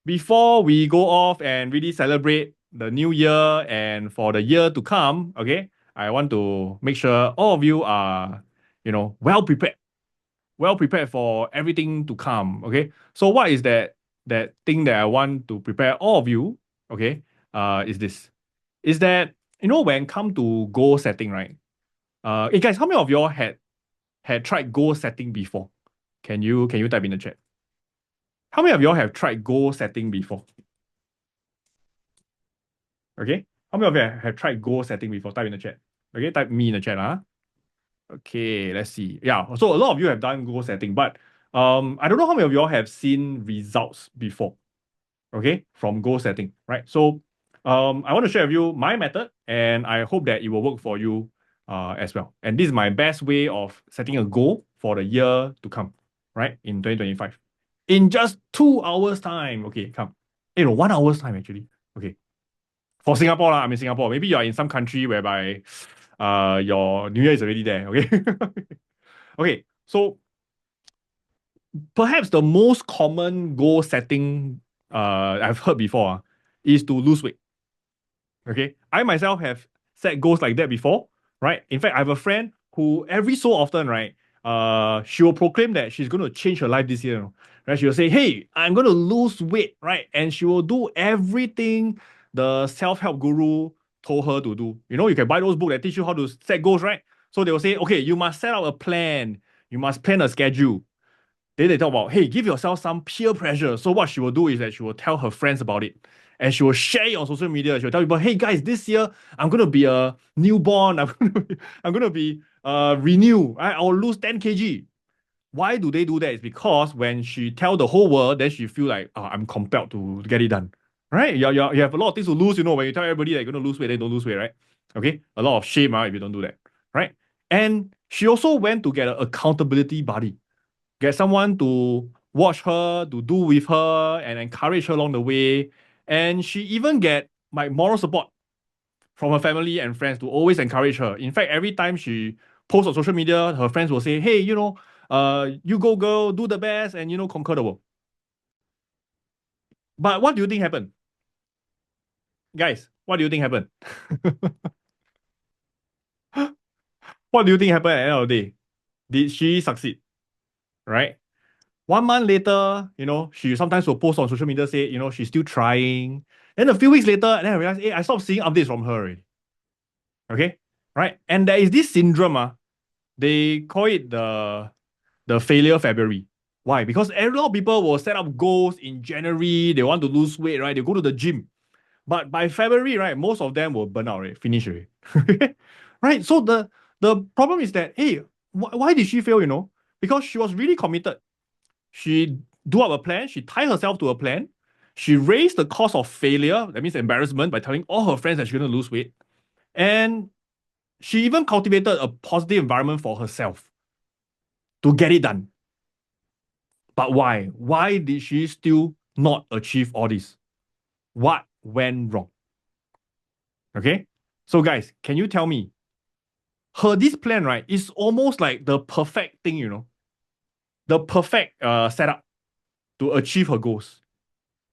before we go off and really celebrate the new year and for the year to come, okay, I want to make sure all of you are, well prepared for everything to come. Okay, so what is that thing that I want to prepare all of you? Okay, is this is that when come to goal setting, right? Hey guys, how many of y'all had tried goal setting before? Can you type in the chat? How many of y'all have tried goal setting before? Okay. How many of you have tried goal setting before? Type in the chat. Okay, type me in the chat, huh? Okay, let's see. Yeah, so a lot of you have done goal setting, but I don't know how many of y'all have seen results before. Okay, from goal setting, right? So I want to share with you my method, and I hope that it will work for you as well. And this is my best way of setting a goal for the year to come, right? In 2025. In just 2 hours time. Okay, come. No, 1 hour's time actually. Okay. For Singapore, I'm in Singapore. Maybe you're in some country whereby your New Year is already there. Okay. Okay. So perhaps the most common goal setting I've heard before is to lose weight. Okay. I myself have set goals like that before, right? In fact, I have a friend who every so often, right, she will proclaim that she's going to change her life this year. Right? She will say, hey, I'm going to lose weight, right? And she will do everything the self-help guru told her to do. You can buy those books that teach you how to set goals, right? So they will say, okay, you must set out a plan. You must plan a schedule. Then they talk about, hey, give yourself some peer pressure. So what she will do is that she will tell her friends about it. And she will share it on social media. She will tell people, hey guys, this year I'm gonna be a newborn. I'm gonna be renew. Right? I'll lose 10 kg. Why do they do that? It's because when she tell the whole world, then she feel like, I'm compelled to get it done. Right? You have a lot of things to lose, when you tell everybody that you're gonna lose weight, they don't lose weight, right? Okay? A lot of shame if you don't do that. Right? And she also went to get an accountability buddy, get someone to watch her, to do with her, and encourage her along the way. And she even get my moral support from her family and friends to always encourage her. In fact, every time she posts on social media, her friends will say, hey, you go girl, do the best, and conquer the world. But what do you think happened? Guys, what do you think happened? What do you think happened at the end of the day? Did she succeed? Right? 1 month later, she sometimes will post on social media, say, she's still trying. Then a few weeks later, then I realized, hey, I stopped seeing updates from her already. Okay? Right? And there is this syndrome, they call it the failure February. Why? Because a lot of people will set up goals in January, they want to lose weight, right? They go to the gym. But by February, right, most of them will burn out, right? Finish already. Right? So the problem is that, hey, why did she fail, Because she was really committed. She do up a plan. She tied herself to a plan. She raised the cost of failure, that means embarrassment, by telling all her friends that she's going to lose weight. And she even cultivated a positive environment for herself to get it done. But why? Why did she still not achieve all this? What went wrong? Okay. So, guys, can you tell me this plan, right, is almost like the perfect thing, the perfect setup to achieve her goals.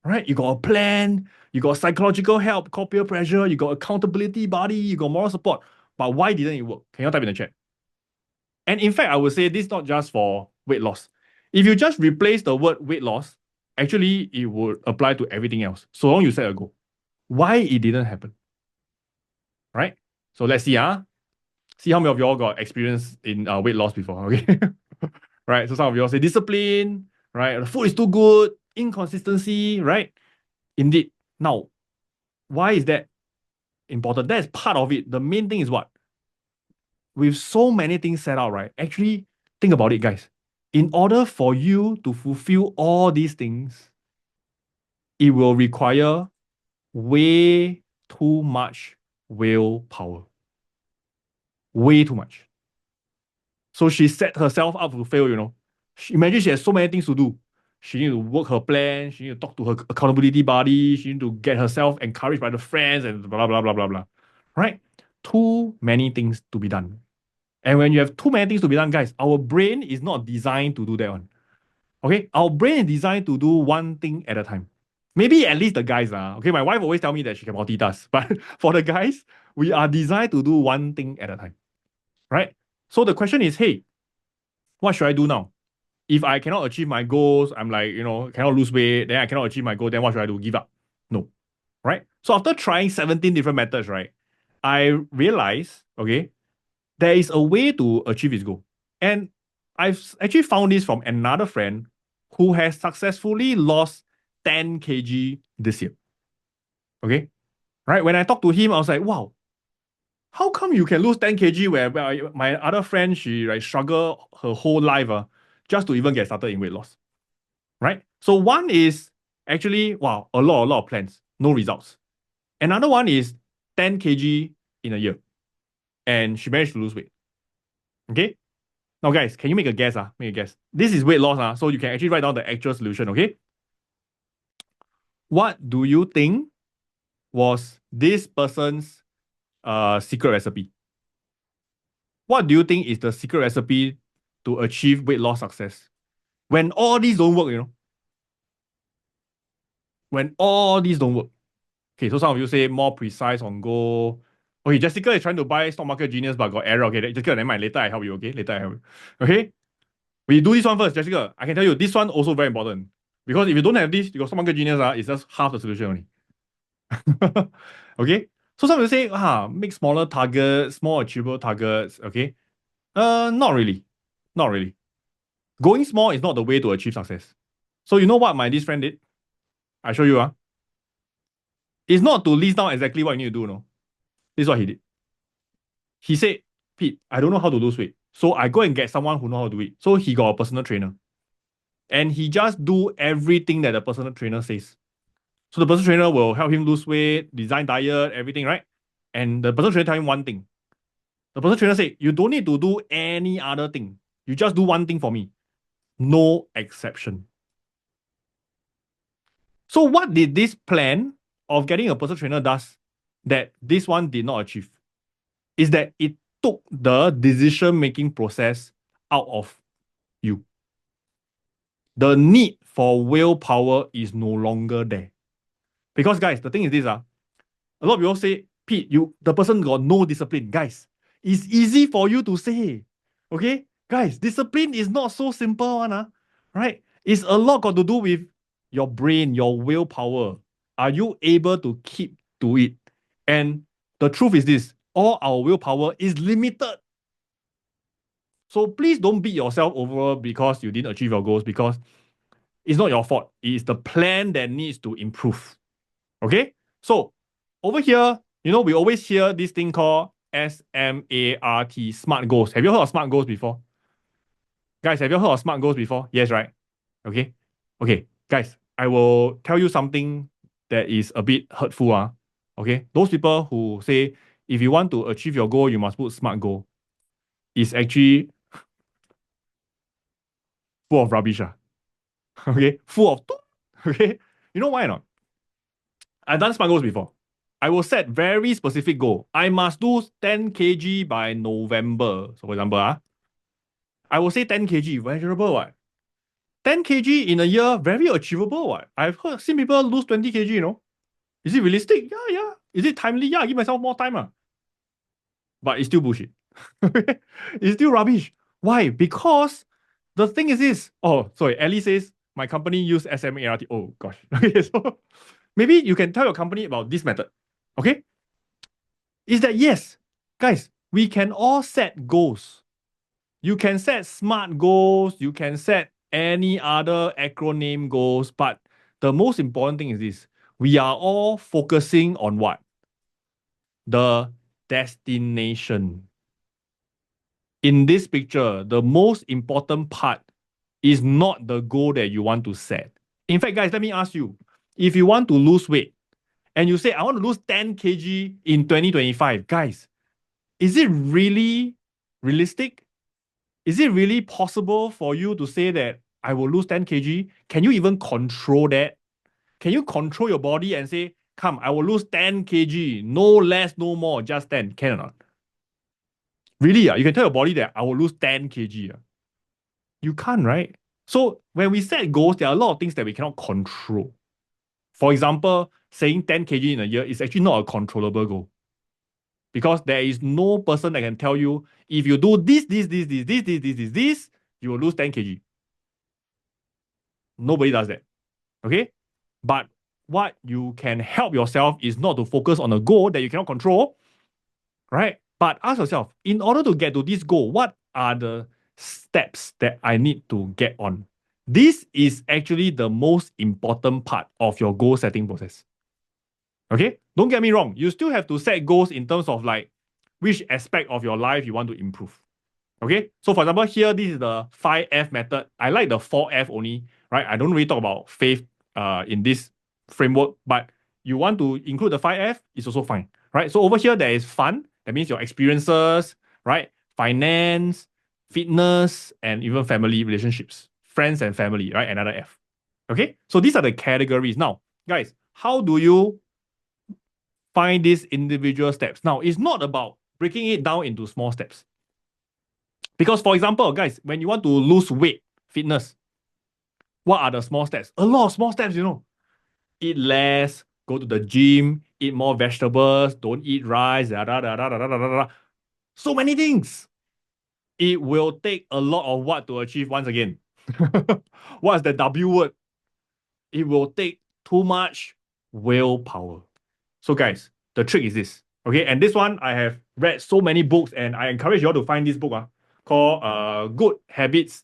Right? You got a plan, you got psychological help, called peer pressure, you got accountability body, you got moral support. But why didn't it work? Can you type in the chat? And in fact, I would say this is not just for weight loss. If you just replace the word weight loss, actually it would apply to everything else. So long you set a goal. Why it didn't happen? Right? So let's see, see how many of y'all got experience in weight loss before. Okay. Right. So some of y'all say discipline, right? The food is too good, inconsistency, right? Indeed. Now, why is that important? That's part of it. The main thing is what? With so many things set out, right? Actually, think about it, guys. In order for you to fulfill all these things, it will require way too much willpower. Way too much. So she set herself up to fail, Imagine she has so many things to do. She need to work her plan. She need to talk to her accountability buddy. She need to get herself encouraged by the friends and blah, blah, blah, blah, blah. Right? Too many things to be done. And when you have too many things to be done, guys, our brain is not designed to do that one. Okay? Our brain is designed to do one thing at a time. Maybe at least the guys, okay, my wife always tell me that she can multitask, but for the guys, we are designed to do one thing at a time, right? So the question is, hey, what should I do now? If I cannot achieve my goals, I'm like, cannot lose weight, then I cannot achieve my goal, then what should I do? Give up? No, right? So after trying 17 different methods, right, I realized, okay, there is a way to achieve his goal. And I've actually found this from another friend who has successfully lost 10 kg this year. Okay. Right. When I talked to him, I was like, wow, how come you can lose 10 kg where my other friend, she like struggle her whole life just to even get started in weight loss? Right. So one is actually, wow, a lot of plans, no results. Another one is 10 kg in a year. And she managed to lose weight. Okay. Now, guys, can you make a guess? Make a guess. This is weight loss. So you can actually write down the actual solution. Okay. What do you think was this person's secret recipe? What do you think is the secret recipe to achieve weight loss success? When all these don't work, when all these don't work. Okay, so some of you say more precise on goal. Okay, Jessica is trying to buy stock market genius but got error. Okay, Jessica, never mind. Later I help you. Okay, later I help you. Okay, we do this one first, Jessica. I can tell you this one also very important because if you don't have this, you got stock market genius. It's just half the solution only. Okay, so some of you say, make smaller targets, more achievable targets. Okay, not really, not really. Going small is not the way to achieve success. So you know what this friend did? I show you. It's not to list down exactly what you need to do. No, this is what he did. He said, Pete, I don't know how to lose weight. So I go and get someone who know how to do it. So he got a personal trainer. And he just do everything that the personal trainer says. So the personal trainer will help him lose weight, design diet, everything, right? And the personal trainer tell him one thing. The personal trainer say, you don't need to do any other thing. You just do one thing for me. No exception. So what did this plan of getting a personal trainer does that this one did not achieve? Is that it took the decision-making process out of you. The need for willpower is no longer there. Because guys, the thing is this, a lot of people say, Pete, the person got no discipline. Guys, it's easy for you to say. Okay? Guys, discipline is not so simple, right? It's a lot got to do with your brain, your willpower. Are you able to keep to it? And the truth is this, all our willpower is limited. So please don't beat yourself over because you didn't achieve your goals, because it's not your fault. It is the plan that needs to improve. Okay? So over here, we always hear this thing called SMART, SMART goals. Have you heard of SMART goals before? Guys, have you heard of SMART goals before? Yes, right? Okay. Okay, guys, I will tell you something that is a bit hurtful. Okay? Those people who say, if you want to achieve your goal, you must put SMART goal, is actually full of rubbish. Okay? Full of... Okay? You know why or not? I've done SMART goals before. I will set very specific goal. I must do 10 kg by November. So for example, I will say 10 kg, measurable what? 10 kg in a year, very achievable what? I've seen people lose 20 kg, Is it realistic? Yeah. Is it timely? Yeah, I give myself more time. But it's still bullshit. It's still rubbish. Why? Because the thing is this. Oh, sorry. Ellie says, my company use SMART. Oh, gosh. Okay, so maybe you can tell your company about this method. Okay? Is that yes, guys, we can all set goals. You can set SMART goals, you can set any other acronym goals, but the most important thing is this. We are all focusing on what? The destination. In this picture, the most important part is not the goal that you want to set. In fact, guys, let me ask you, if you want to lose weight and you say, I want to lose 10 kg in 2025, guys, is it really realistic? Is it really possible for you to say that I will lose 10 kg? Can you even control that? Can you control your body and say, come, I will lose 10 kg, no less, no more, just 10? Can or not? Really? You can tell your body that I will lose 10 kg. You can't, right? So when we set goals, there are a lot of things that we cannot control. For example, saying 10 kg in a year is actually not a controllable goal. Because there is no person that can tell you, if you do this, you will lose 10 kg. Nobody does that. Okay? But what you can help yourself is not to focus on a goal that you cannot control, right? But ask yourself, in order to get to this goal, what are the steps that I need to get on? This is actually the most important part of your goal setting process. Okay? Don't get me wrong. You still have to set goals in terms of like which aspect of your life you want to improve. Okay? So for example, here, this is the 5F method. I like the 4F only, right? I don't really talk about faith in this framework, but you want to include the 5F, it's also fine, right? So over here, there is fun. That means your experiences, right? Finance, fitness, and even family relationships. Friends and family, right? Another F. Okay? So these are the categories. Now, guys, how do you find these individual steps? Now, it's not about breaking it down into small steps. Because, for example, guys, when you want to lose weight, fitness, what are the small steps? A lot of small steps, Eat less, go to the gym, eat more vegetables, don't eat rice, da, da, da, da, da, da, da, da. So many things. It will take a lot of what to achieve once again. What's the W word? It will take too much willpower. So, guys, the trick is this. Okay, and this one I have read so many books, and I encourage you all to find this book called Good Habits,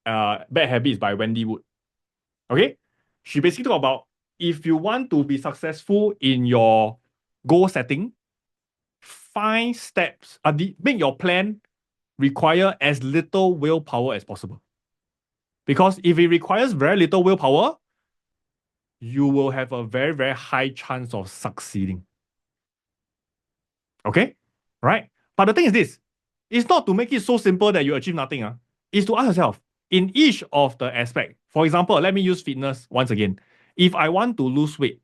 Bad Habits by Wendy Wood. Okay, she basically talk about if you want to be successful in your goal setting, find steps. Make your plan require as little willpower as possible. Because if it requires very little willpower, you will have a very, very high chance of succeeding. Okay? Right? But the thing is this, it's not to make it so simple that you achieve nothing. It's to ask yourself, in each of the aspect, for example, let me use fitness once again. If I want to lose weight,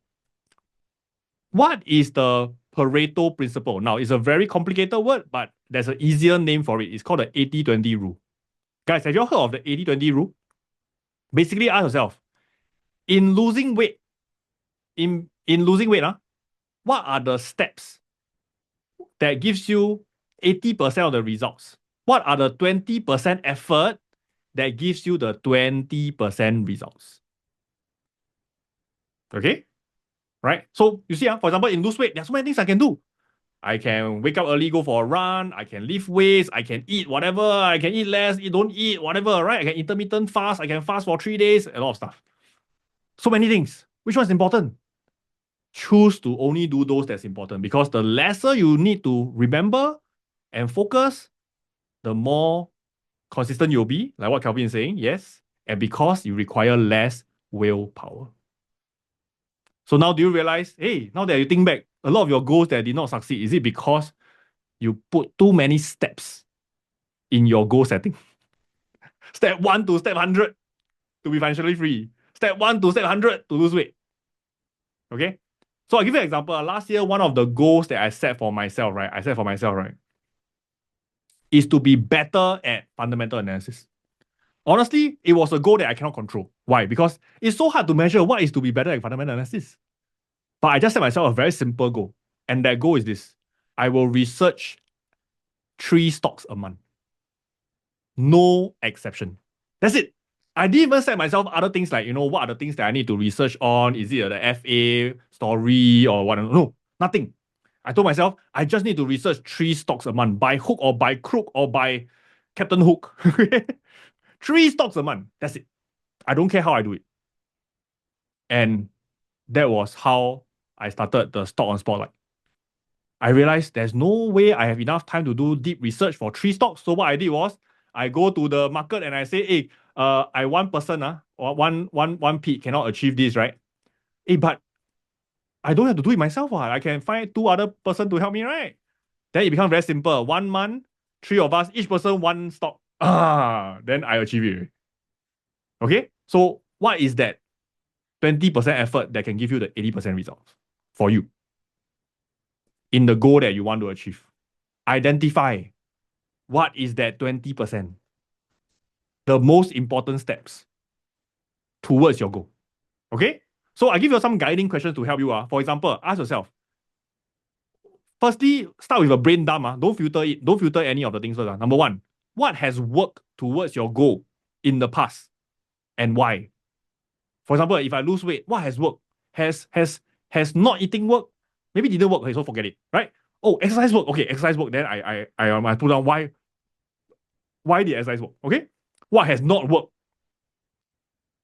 what is the Pareto principle? Now, it's a very complicated word, but there's an easier name for it. It's called the 80-20 rule. Guys, have you all heard of the 80-20 rule? Basically, ask yourself, in losing weight, what are the steps that gives you 80% of the results? What are the 20% effort that gives you the 20% results? Okay? Right? So you see, for example, in lose weight, there's so many things I can do. I can wake up early, go for a run. I can lift weights. I can eat whatever. I can eat less, don't eat, whatever, right? I can intermittent fast. I can fast for 3 days, a lot of stuff. So many things. Which one's important? Choose to only do those that's important, because the lesser you need to remember and focus, the more consistent you'll be, like what Calvin is saying, yes. And because you require less willpower. So now do you realize, hey, now that you think back, a lot of your goals that did not succeed, is it because you put too many steps in your goal setting? Step 1 to step 100 to be financially free. Step 1 to step 100 to lose weight. Okay? So I'll give you an example. Last year, one of the goals that I set for myself, right? Is to be better at fundamental analysis. Honestly, it was a goal that I cannot control. Why? Because it's so hard to measure what is to be better at fundamental analysis. But I just set myself a very simple goal. And that goal is this. I will research 3 stocks a month. No exception. That's it. I didn't even set myself other things like, what are the things that I need to research on? Is it the FA story or what? No, nothing. I told myself, I just need to research 3 stocks a month by hook or by crook or by Captain Hook. 3 stocks a month. That's it. I don't care how I do it. And that was how I started the Stock on Spotlight. I realized there's no way I have enough time to do deep research for 3 stocks. So what I did was I go to the market and I say, hey, I one person, or one Pete cannot achieve this, right? Hey, but I don't have to do it myself. I can find 2 other person to help me, right? Then it becomes very simple. 1 month, 3 of us, each person 1 stock. Then I achieve it. Okay? So what is that 20% effort that can give you the 80% results for you in the goal that you want to achieve? Identify what is that 20%. The most important steps towards your goal. Okay? So I give you some guiding questions to help you. For example, ask yourself, firstly, start with a brain dump. Don't filter it. Don't filter any of the things first. Number one, what has worked towards your goal in the past and why? For example, if I lose weight, what has worked? Has not eating work? Maybe didn't work, okay, so forget it, right? Oh, exercise work. Okay, exercise work. Then I put down why did exercise work? Okay? What has not worked?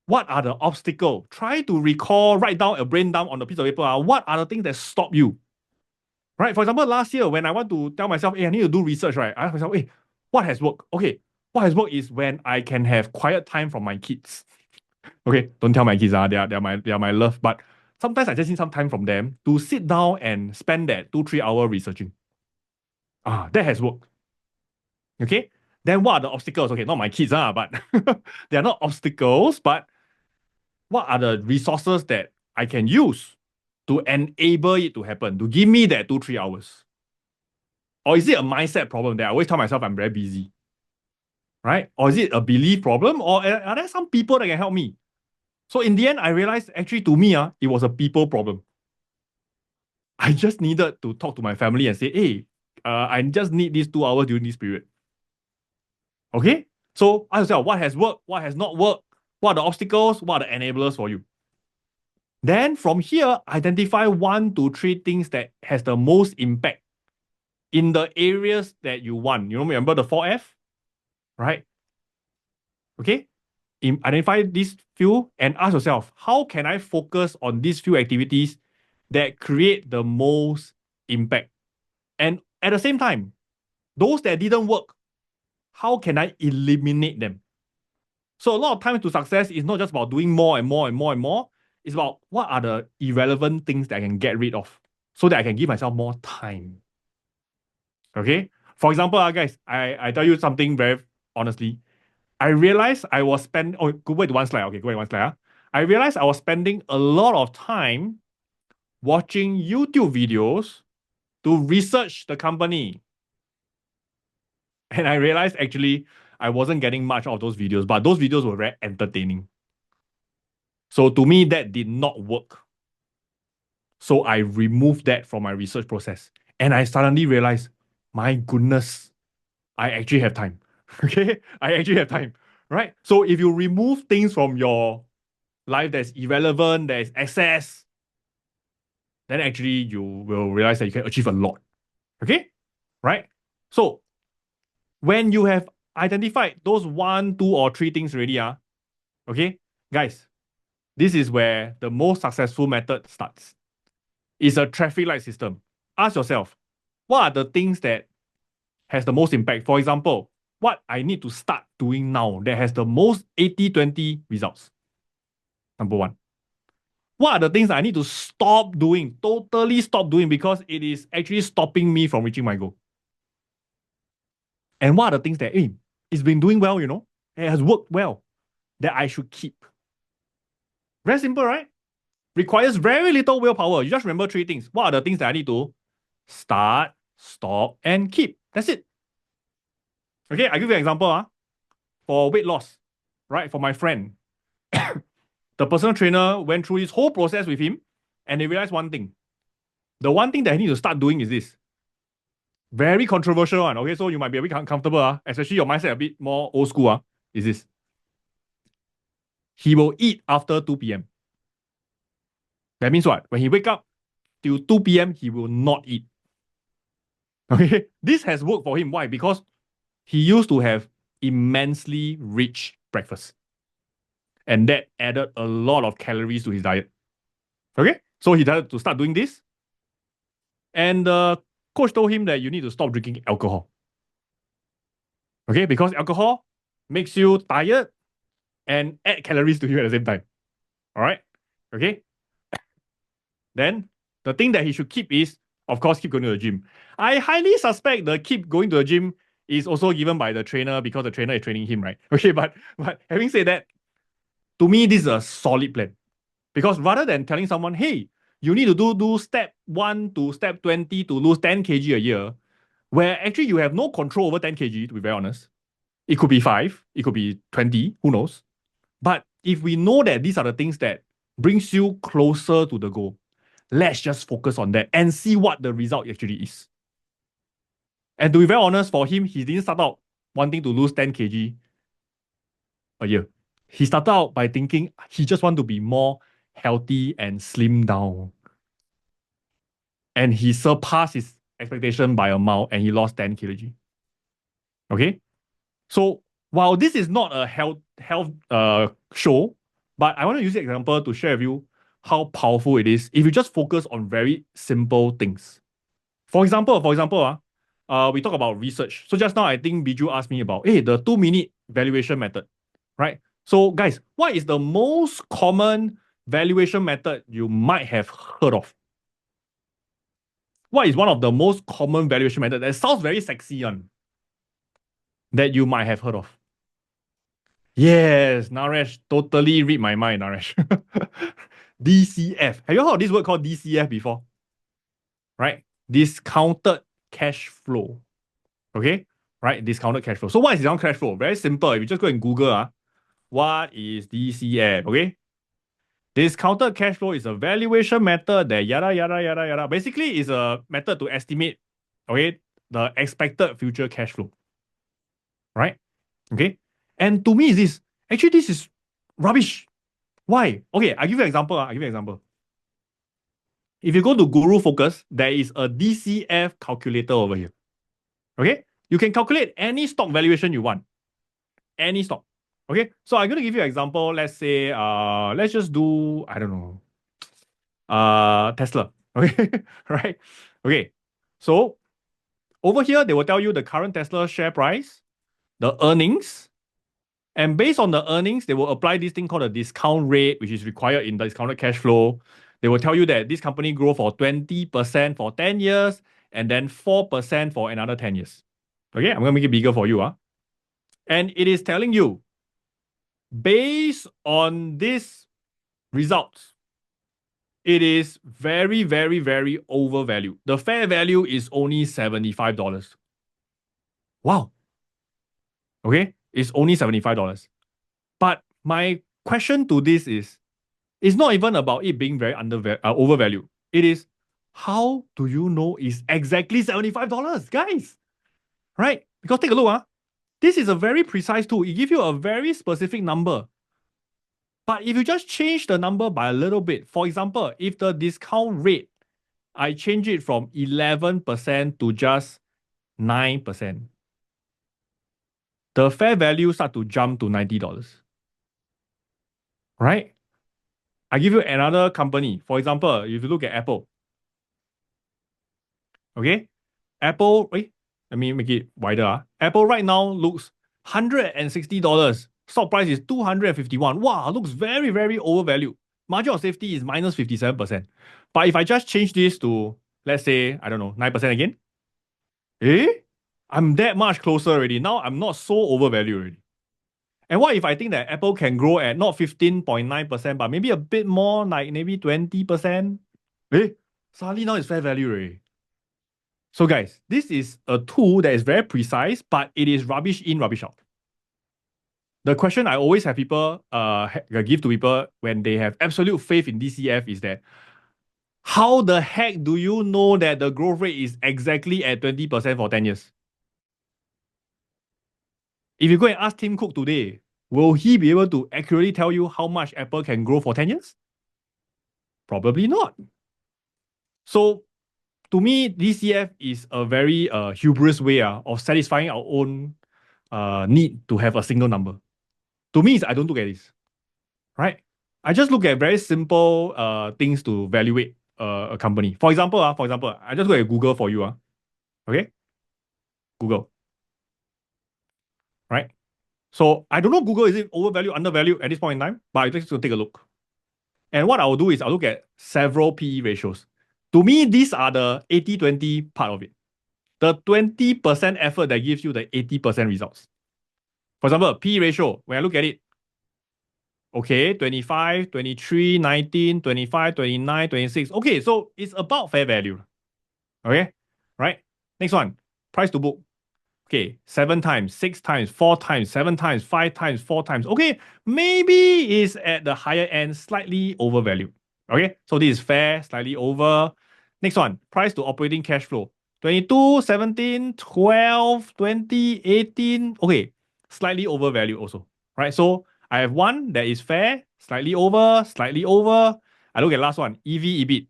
What are the obstacles? Try to recall, write down a brain dump on a piece of paper. What are the things that stop you? Right? For example, last year when I want to tell myself, hey, I need to do research, right? I ask myself, hey, what has worked? Okay, what has worked is when I can have quiet time from my kids. Okay, don't tell my kids, they are my love. But sometimes I just need some time from them to sit down and spend that 2-3 hour researching. That has worked. Okay. Then what are the obstacles? Okay, not my kids, but they are not obstacles, but what are the resources that I can use to enable it to happen, to give me that 2-3 hours? Or is it a mindset problem that I always tell myself I'm very busy? Right? Or is it a belief problem? Or are there some people that can help me? So in the end, I realized actually to me, it was a people problem. I just needed to talk to my family and say, hey, I just need these 2 hours during this period. Okay? So ask yourself, what has worked? What has not worked? What are the obstacles? What are the enablers for you? Then from here, identify 1 to 3 things that has the most impact in the areas that you want. You know, remember the 4F? Right? Okay? Identify these few and ask yourself, how can I focus on these few activities that create the most impact? And at the same time, those that didn't work, how can I eliminate them? So a lot of times to success is not just about doing more and more and more and more. It's about what are the irrelevant things that I can get rid of so that I can give myself more time. Okay? For example, guys, I tell you something very honestly. I realized I was spending, go back to one slide. Okay, go back to one slide. I realized I was spending a lot of time watching YouTube videos to research the company. And I realized actually I wasn't getting much out of those videos, but those videos were very entertaining. So to me, that did not work. So I removed that from my research process. And I suddenly realized, my goodness, I actually have time. Okay? I actually have time. Right? So if you remove things from your life that's irrelevant, that is excess, then actually you will realize that you can achieve a lot. Okay? Right? So when you have identified those 1, 2, or 3 things already, okay, guys, this is where the most successful method starts. It's a traffic light system. Ask yourself, what are the things that has the most impact? For example, what I need to start doing now that has the most 80-20 results? Number one. What are the things I need to stop doing, totally stop doing because it is actually stopping me from reaching my goal? And what are the things that, it's been doing well, it has worked well, that I should keep? Very simple, right? Requires very little willpower. You just remember 3 things. What are the things that I need to start, stop, and keep? That's it. Okay, I give you an example. For weight loss, right? For my friend, the personal trainer went through this whole process with him and they realized one thing. The one thing that he needs to start doing is this. Very controversial one. Okay, so you might be a bit uncomfortable, especially your mindset a bit more old school. Is this. He will eat after 2 p.m. That means what? When he wake up till 2 p.m., he will not eat. Okay, this has worked for him. Why? Because he used to have immensely rich breakfast. And that added a lot of calories to his diet. Okay, so he decided to start doing this. And the coach told him that you need to stop drinking alcohol. Okay, because alcohol makes you tired and add calories to you at the same time. All right, okay. Then the thing that he should keep is, of course, keep going to the gym. I highly suspect the keep going to the gym is also given by the trainer because the trainer is training him, right? Okay, but having said that, to me, this is a solid plan. Because rather than telling someone, hey, you need to do step 1 to step 20 to lose 10 kg a year, where actually you have no control over 10 kg, to be very honest. It could be 5, it could be 20, who knows? But if we know that these are the things that brings you closer to the goal. Let's just focus on that and see what the result actually is. And to be very honest, for him, he didn't start out wanting to lose 10 kg a year. He started out by thinking he just want to be more healthy and slim down. And he surpassed his expectation by a mile and he lost 10 kg. Okay? So while this is not a health show, but I want to use the example to share with you how powerful it is if you just focus on very simple things. For example, we talk about research. So just now, I think Biju asked me about, hey, the 2-minute valuation method, right? So guys, what is the most common valuation method you might have heard of? What is one of the most common valuation method that sounds very sexy on that you might have heard of? Yes, Naresh, totally read my mind, Naresh. DCF. Have you heard of this word called DCF before? Right? Discounted cash flow. Okay? Right? Discounted cash flow. So what is discounted cash flow? Very simple. If you just go and Google, what is DCF? Okay? Discounted cash flow is a valuation method that yada yada yada yada. Basically, is a method to estimate, okay, the expected future cash flow. Right? Okay? And to me, this is rubbish. Why? Okay, I give you an example. I give you an example. If you go to Guru Focus, there is a DCF calculator over here. Okay? You can calculate any stock valuation you want. Any stock. Okay? So I'm going to give you an example. Let's say, let's just do, I don't know, Tesla. Okay? Right? Okay. So over here, they will tell you the current Tesla share price, the earnings, and based on the earnings, they will apply this thing called a discount rate, which is required in the discounted cash flow. They will tell you that this company grow for 20% for 10 years and then 4% for another 10 years. Okay, I'm going to make it bigger for you. And it is telling you, based on these results, it is very, very, very overvalued. The fair value is only $75. Wow. Okay, it's only $75. But my question to this is, it's not even about it being very overvalued. It is, how do you know it's exactly $75, guys? Right? Because take a look, this is a very precise tool. It gives you a very specific number. But if you just change the number by a little bit, for example, if the discount rate, I change it from 11% to just 9%, the fair value start to jump to $90. Right? I give you another company. For example, if you look at Apple, okay? Apple, let me make it wider. Apple right now looks $160. Stock price is 251. Wow, looks very, very overvalued. Margin of safety is minus 57%. But if I just change this to, let's say, I don't know, 9% again, I'm that much closer already. Now I'm not so overvalued already. And what if I think that Apple can grow at not 15.9%, but maybe a bit more, like maybe 20%? Suddenly now it's fair value already. So guys, this is a tool that is very precise, but it is rubbish in, rubbish out. The question I always have people give to people when they have absolute faith in DCF is that, how the heck do you know that the growth rate is exactly at 20% for 10 years? If you go and ask Tim Cook today, will he be able to accurately tell you how much Apple can grow for 10 years? Probably not. So to me, DCF is a very hubris way of satisfying our own need to have a single number. To me, I don't look at this, right? I just look at very simple things to evaluate a company. For example, I just look at Google for you. Okay? Google. Right? So I don't know Google, is it overvalued, undervalued at this point in time? But I just to take a look. And what I'll do is I'll look at several PE ratios. To me, these are the 80-20 part of it. The 20% effort that gives you the 80% results. For example, PE ratio, when I look at it, okay, 25, 23, 19, 25, 29, 26. Okay, so it's about fair value. Okay, right? Next one, price to book. Okay, 7 times, 6 times, 4 times, 7 times, 5 times, 4 times. Okay, maybe it's at the higher end, slightly overvalued. Okay, so this is fair, slightly over. Next one, price to operating cash flow. 22, 17, 12, 20, 18. Okay, slightly overvalued also. Right, so I have one that is fair, slightly over, slightly over. I look at last one, EV, EBIT.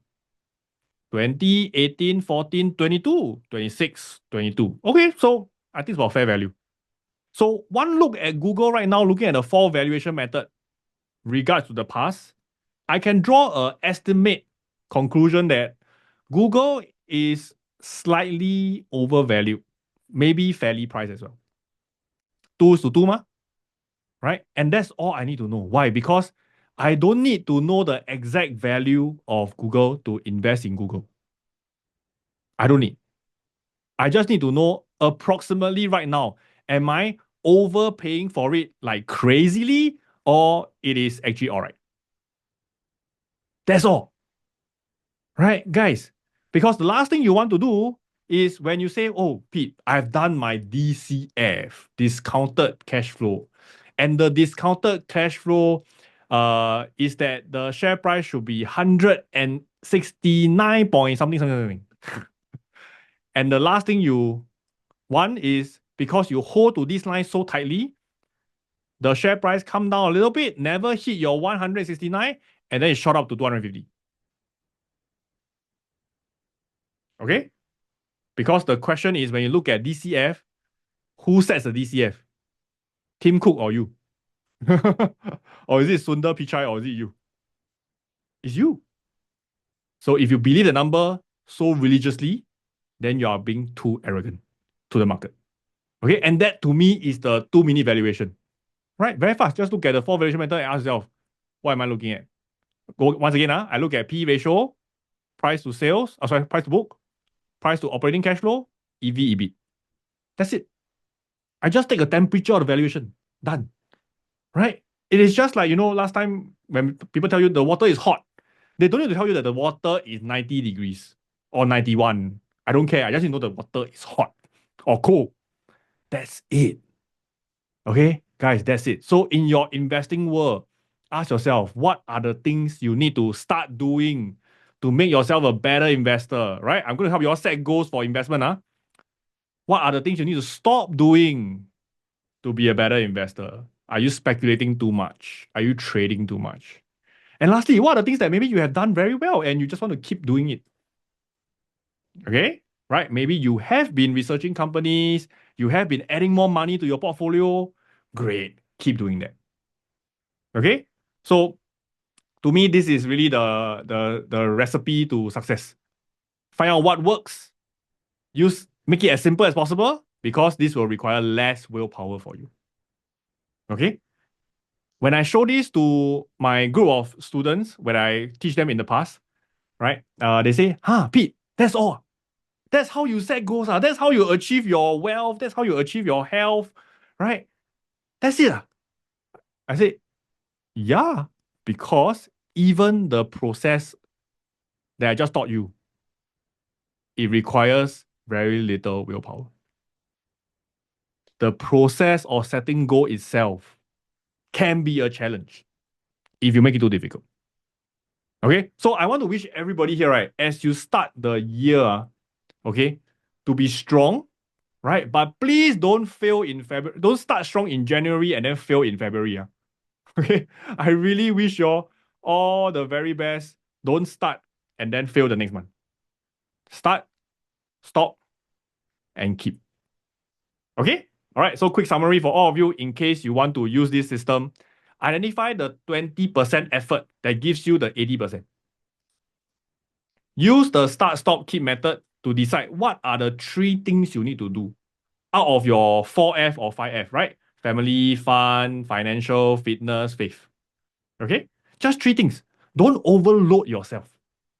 20, 18, 14, 22, 26, 22. Okay, so I think it's about fair value. So one look at Google right now, looking at the four valuation method regards to the past, I can draw a estimate conclusion that Google is slightly overvalued, maybe fairly priced as well. 2 to 2 ma, right? And that's all I need to know. Why? Because I don't need to know the exact value of Google to invest in Google. I don't need. I just need to know approximately right now, am I overpaying for it like crazily or it is actually all right? That's all. Right, guys? Because the last thing you want to do is when you say, oh, Pete, I've done my DCF, discounted cash flow. And the discounted cash flow is that the share price should be 169 point something, something, something. And the last thing you want is because you hold to this line so tightly, the share price come down a little bit, never hit your 169, and then it shot up to 250. Okay? Because the question is when you look at DCF, who sets the DCF? Tim Cook or you? Or is it Sundar Pichai or is it you? It's you. So if you believe the number so religiously, then you are being too arrogant to the market. Okay, and that to me is the 2-minute valuation. Right? Very fast. Just look at the 4 valuation method and ask yourself, what am I looking at? Go once again, I look at P ratio, price to sales, price to book, price to operating cash flow, EV, EBIT. That's it. I just take a temperature of the valuation. Done. Right? It is just like, last time when people tell you the water is hot, they don't need to tell you that the water is 90 degrees or 91. I don't care. I just need to know the water is hot or cold. That's it. Okay, guys, that's it. So in your investing world, ask yourself, what are the things you need to start doing to make yourself a better investor, right? I'm going to help you all set goals for investment. What are the things you need to stop doing to be a better investor? Are you speculating too much? Are you trading too much? And lastly, what are the things that maybe you have done very well and you just want to keep doing it? Okay, right? Maybe you have been researching companies, you have been adding more money to your portfolio. Great, keep doing that. Okay, so to me, this is really the recipe to success. Find out what works. Make it as simple as possible because this will require less willpower for you. Okay. When I show this to my group of students, when I teach them in the past, right? They say, Pete, that's all. That's how you set goals. That's how you achieve your wealth. That's how you achieve your health, right? That's it. I said, yeah, because even the process that I just taught you, it requires very little willpower. The process of setting goal itself can be a challenge if you make it too difficult. Okay, so I want to wish everybody here, right, as you start the year, okay, to be strong, right? But please don't fail in February. Don't start strong in January and then fail in February. Okay, I really wish you all the very best. Don't start and then fail the next month. Start, stop, and keep. Okay? All right, so quick summary for all of you in case you want to use this system. Identify the 20% effort that gives you the 80%. Use the start, stop, keep method to decide what are the 3 things you need to do out of your 4F or 5F, right? Family, fun, financial, fitness, faith. Okay? Just 3 things. Don't overload yourself.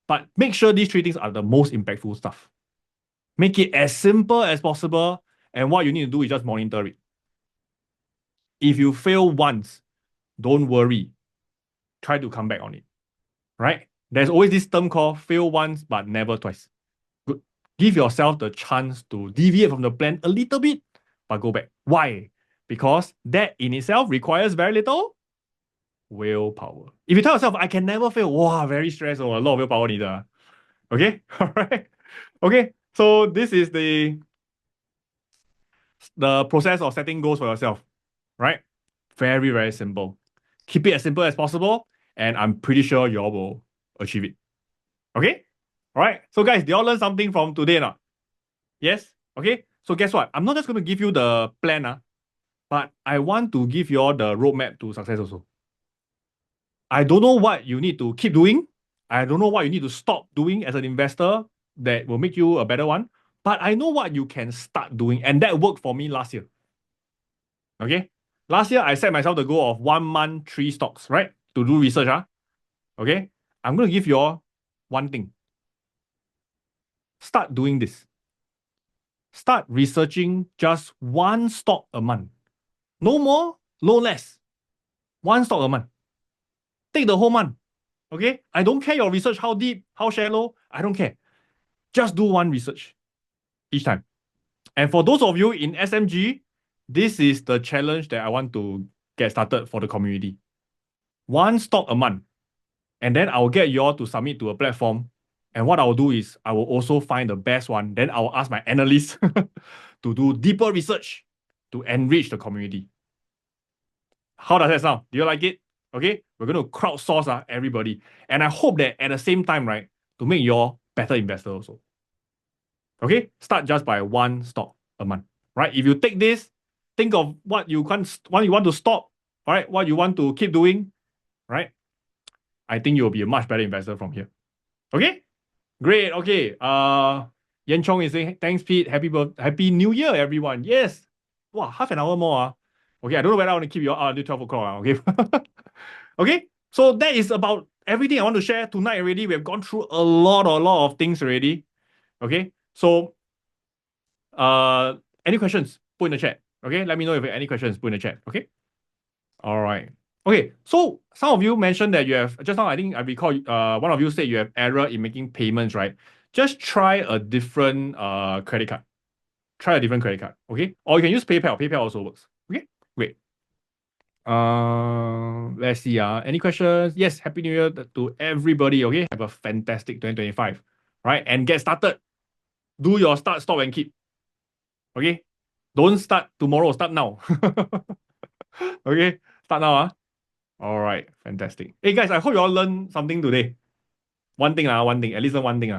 But make sure these 3 things are the most impactful stuff. Make it as simple as possible. And what you need to do is just monitor it. If you fail once, don't worry. Try to come back on it. Right? There's always this term called fail once but never twice. Good. Give yourself the chance to deviate from the plan a little bit, but go back. Why? Because that in itself requires very little willpower. If you tell yourself, I can never fail, wow, very stressed or a lot of willpower needed. Okay? All right. Okay. So this is the process of setting goals for yourself. Right? Very, very simple. Keep it as simple as possible, and I'm pretty sure you all will achieve it. Okay? All right. So guys, do you all learn something from today now? Yes? Okay. So guess what? I'm not just going to give you the plan, but I want to give you all the roadmap to success also. I don't know what you need to keep doing. I don't know what you need to stop doing as an investor that will make you a better one. But I know what you can start doing. And that worked for me last year. Okay. Last year, I set myself the goal of 1 month, 3 stocks, right? To do research. Okay. I'm going to give you all one thing. Start doing this. Start researching just one stock a month. No more, no less. One stock a month. Take the whole month. Okay? I don't care your research, how deep, how shallow. I don't care. Just do one research each time. And for those of you in SMG, this is the challenge that I want to get started for the community. One stock a month. And then I'll get you all to submit to a platform. And what I'll do is I will also find the best one. Then I'll ask my analysts to do deeper research to enrich the community. How does that sound? Do you like it? Okay, we're going to crowdsource everybody. And I hope that at the same time, right, to make you all better investors also. Okay, start just by one stock a month, right? If you take this, think of what you want to stop, right? What you want to keep doing, right? I think you'll be a much better investor from here. Okay, great. Okay, Yan Chong is saying thanks, Pete. Happy New Year, everyone. Yes. Wow, half an hour more. Okay, I don't know whether I want to keep you all until 12 o'clock. Okay. Okay, so that is about everything I want to share tonight already. We have gone through a lot of things already. Okay, so any questions? Put in the chat. Okay, let me know if you have any questions. Put in the chat. Okay. All right. Okay, so some of you mentioned that you have just now. I think I recall. One of you said you have error in making payments, right? Just try a different credit card. Try a different credit card. Okay, or you can use PayPal. PayPal also works. Okay, great. Let's see. Any questions? Yes, Happy New Year to everybody. Okay, have a fantastic 2025. Right, and get started. Do your start, stop, and keep. Okay, don't start tomorrow. Start now. Okay, start now. All right, fantastic. Hey guys, I hope you all learned something today. One thing, one thing. At least learn one thing.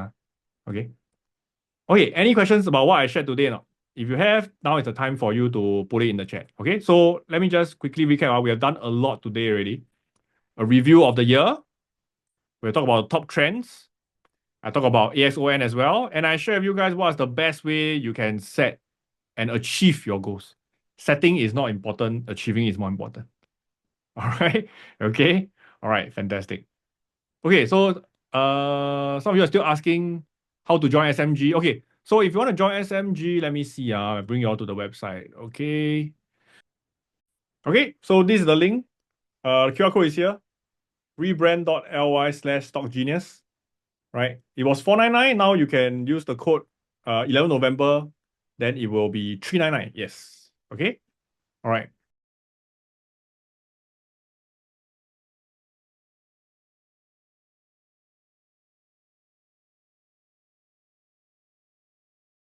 Okay. Okay, any questions about what I shared today? No? If you have, now is the time for you to put it in the chat. Okay, so let me just quickly recap. We have done a lot today already. A review of the year. We'll talk about top trends. I talk about AXON as well. And I share with you guys what's the best way you can set and achieve your goals. Setting is not important. Achieving is more important. All right. Okay. All right. Fantastic. Okay. So some of you are still asking how to join SMG. Okay. So if you want to join SMG, let me see. I'll bring you all to the website. Okay. Okay. So this is the link. QR code is here. rebrand.ly/stockgenius. Right? It was $499. Now you can use the code 11 November. Then it will be $399. Yes. Okay. All right.